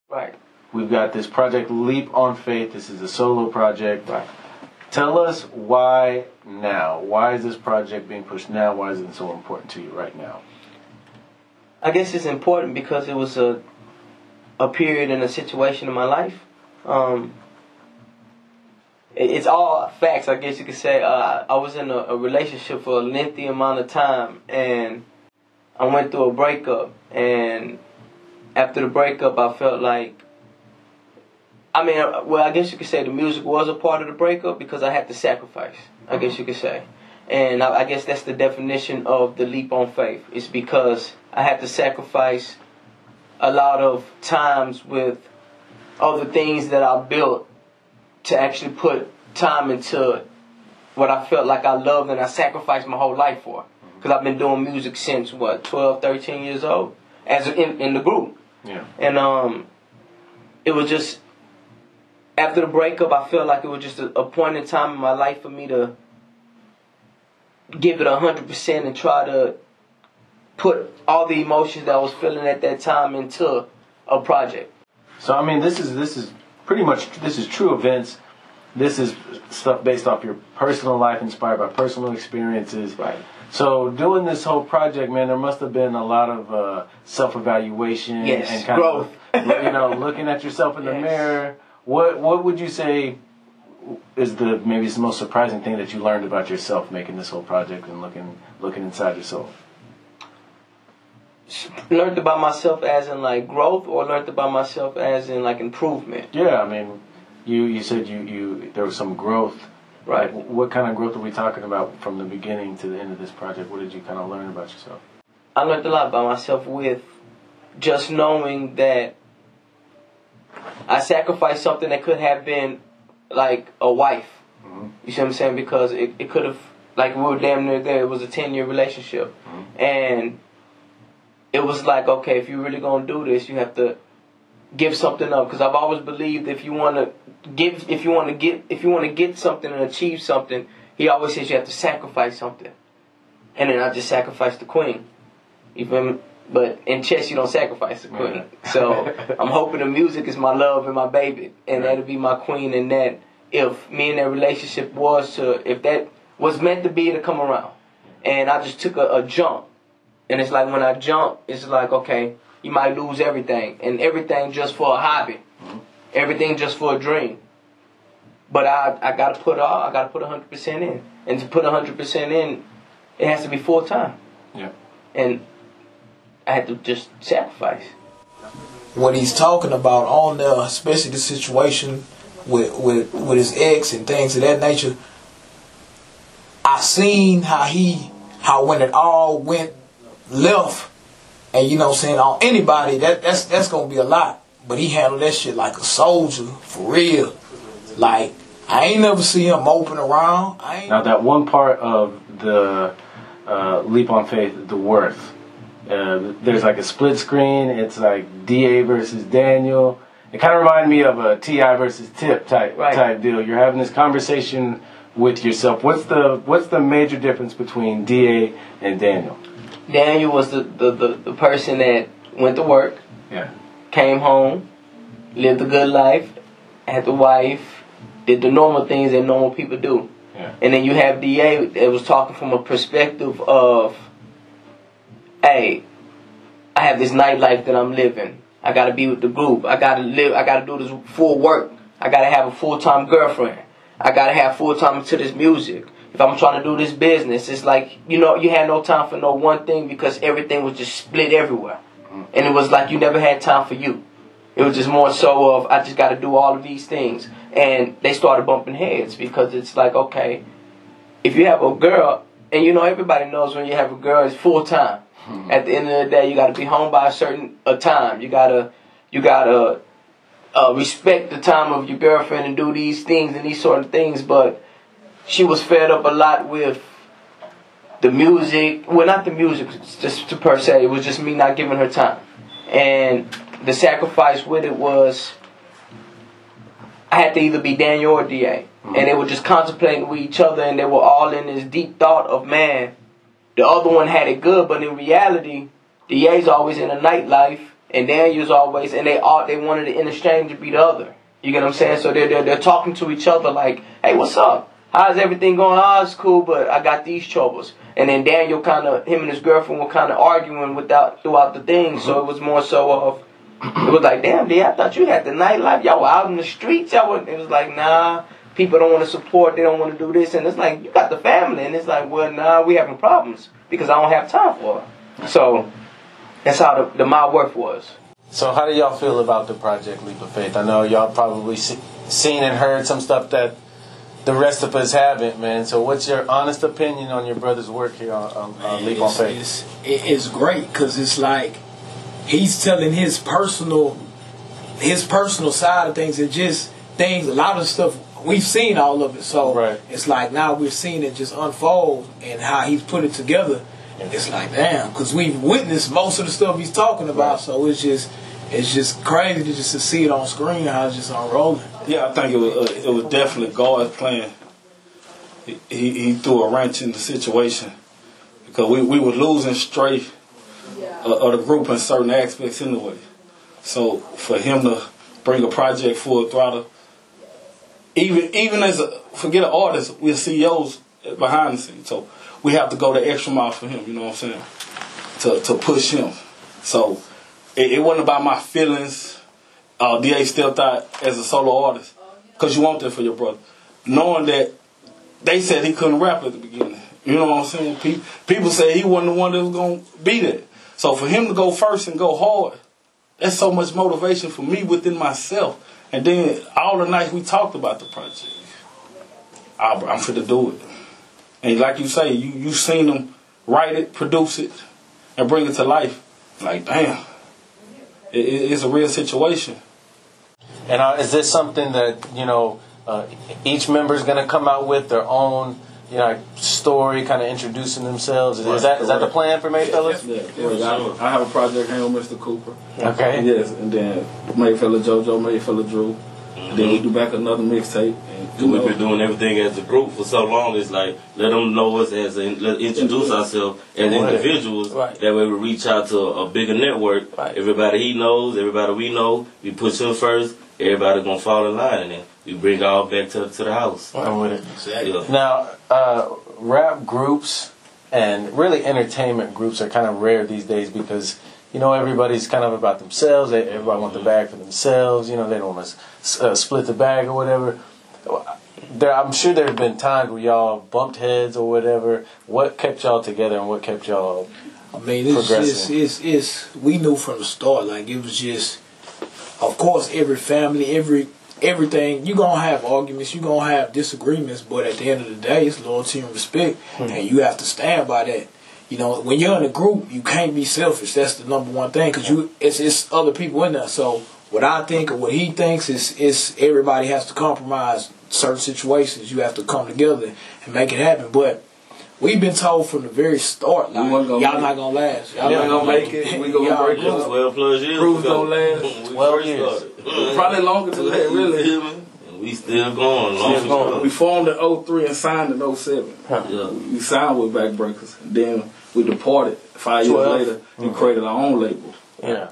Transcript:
Right. We've got this project, Leap on Faith. This is a solo project. Right. Tell us why now. Why is this project being pushed now? Why is it so important to you right now? I guess it's important because it was a period and a situation in my life. It's all facts, I guess you could say. I was in a relationship for a lengthy amount of time, and I went through a breakup. And after the breakup, I felt like, I guess you could say the music was a part of the breakup because I had to sacrifice, I guess you could say. And I guess that's the definition of the leap on faith. It's because I had to sacrifice a lot of times with other things that I built to actually put time into what I felt like I loved and I sacrificed my whole life for. Because I've been doing music since, 12, 13 years old as in the group. Yeah. And it was just, after the breakup, I felt like it was just a point in time in my life for me to give it 100% and try to put all the emotions that I was feeling at that time into a project. So this is pretty much, this is true events. This is stuff based off your personal life, inspired by personal experiences. Right. So doing this whole project, man, there must have been a lot of self-evaluation. Yes, and kind growth. of, looking at yourself in the mirror. What would you say is maybe the most surprising thing that you learned about yourself making this whole project and looking inside yourself? Learned about myself as in like growth, or learned about myself as in like improvement? Yeah, you said there was some growth. Right. What kind of growth are we talking about from the beginning to the end of this project? What did you kind of learn about yourself? I learned a lot about myself with just knowing that I sacrificed something that could have been like a wife. Mm-hmm. You see what I'm saying? Because it could have, like, we were damn near there. It was a 10-year relationship. Mm-hmm. And it was like, okay, if you're really going to do this, you have to give something up. Because I've always believed if you want to get something and achieve something, he always says you have to sacrifice something. And then I just sacrificed the queen. You feel me? But in chess, you don't sacrifice the queen. Yeah. So I'm hoping the music is my love and my baby, and that'll be my queen. And that if me and that relationship if that was meant to be, to come around. And I just took a jump. And it's like when I jump, it's like, okay, you might lose everything. And everything just for a hobby. Mm-hmm. Everything just for a dream. But I gotta put 100% in. And to put 100% in, it has to be full time. Yeah. And I had to just sacrifice. What he's talking about on there, especially the situation with his ex and things of that nature, I seen how when it all went left, and on anybody that's gonna be a lot, but he handled that shit like a soldier, for real. Like, I ain't never see him moping around. Now that one part of the Leap on Faith, the worth. There's like a split screen. It's like DA versus Daniel. It kind of reminded me of a T.I. versus Tip type deal. You're having this conversation with yourself. What's the major difference between DA and Daniel? Daniel was the person that went to work, came home, lived a good life, had the wife, did the normal things that normal people do. Yeah. And then you have DA that was talking from a perspective of, hey, I have this nightlife that I'm living. I gotta be with the group. I gotta do this full work. I gotta have a full-time girlfriend. I gotta have full-time into this music. If I'm trying to do this business, it's like, you had no time for no one thing because everything was just split everywhere. And it was like you never had time for you. It was just more so of, I just gotta do all of these things. And they started bumping heads because it's like, okay, if you have a girl, and everybody knows when you have a girl, it's full-time. At the end of the day, you got to be home by a certain time. You gotta respect the time of your girlfriend and do these things and these sort of things. But she was fed up a lot with the music. Well, not the music, just per se. It was just me not giving her time. And the sacrifice with it was I had to either be Daniel or DA. And they were just contemplating with each other, and they were all in this deep thought of, man, the other one had it good, but in reality, DA's always in a nightlife, and Daniel's always, and they wanted to interchange to be the other. You get what I'm saying? So they're talking to each other like, hey, what's up? How's everything going? Oh, it's cool, but I got these troubles. And then Daniel him and his girlfriend were kind of arguing throughout the thing. So it was more so of, it was like, damn, D, I thought you had the nightlife. Y'all were out in the streets. It was like, nah, people don't want to support. They don't want to do this. And it's like, you got the family. And it's like, well, nah, we having problems because I don't have time for it. So that's how the My Worth was. So how do y'all feel about the project Leap of Faith? I know y'all probably seen and heard some stuff that the rest of us haven't, man. So what's your honest opinion on your brother's work here on Leap of Faith? It's great because it's like he's telling his personal side of things, and just things, a lot of stuff, we've seen all of it. So right. It's like now we're seeing it just unfold and how he's put it together. It's like, damn, because we've witnessed most of the stuff he's talking about. Right. So it's just crazy to see it on screen, how it's just unrolling. Yeah, I think it was definitely God's plan. He threw a wrench in the situation because we were losing straight of the group in certain aspects anyway. So for him to bring a project full throttle, even as forget an artist, we're CEOs behind the scenes. So we have to go the extra mile for him, you know what I'm saying, to push him. So it wasn't about my feelings. DA stepped out as a solo artist because you want that for your brother. Knowing that they said he couldn't rap at the beginning. You know what I'm saying? People said he wasn't the one that was going to be there. So for him to go first and go hard, that's so much motivation for me within myself. And then all the nights we talked about the project, I'm fit to do it. And like you say, you seen them write it, produce it, and bring it to life. Like, damn, it's a real situation. And is this something that, each member is going to come out with their own, story, kind of introducing themselves? Is that the plan for MadeFellaz? Yeah. I have a project here with Mr. Cooper. Okay. Yes, and then MadeFella JoJo, MadeFella Drew. And then we do back another mixtape. We've been doing everything as a group for so long. It's like, let them know us introduce ourselves as individuals. Right. That way we reach out to a bigger network. Right. Everybody he knows, everybody we know, we push him first. Everybody gonna fall in line, and then we bring all back to the house. I'm with it. Exactly. Yeah. Now, rap groups and really entertainment groups are kind of rare these days because, everybody's kind of about themselves. Everybody wants the bag for themselves. They don't want to split the bag or whatever. I'm sure there have been times where y'all bumped heads or whatever. What kept y'all together and what kept y'all progressing? We knew from the start, like it was just, of course, every family, everything, you're going to have arguments, you're going to have disagreements, but at the end of the day, it's loyalty and respect, and you have to stand by that. When you're in a group, you can't be selfish. That's the number one thing, because it's other people in there. So what I think or what he thinks is everybody has to compromise certain situations. You have to come together and make it happen. But we've been told from the very start, like, y'all not gonna last. Y'all not gonna make it. We gonna break up. 12 plus years. Cruise don't last. 12 years. Probably longer than that, really. And we still going. We formed in 03 and signed in 07. Yeah. We signed with Backbreakers. Then we departed 5 years later and created our own label. Yeah.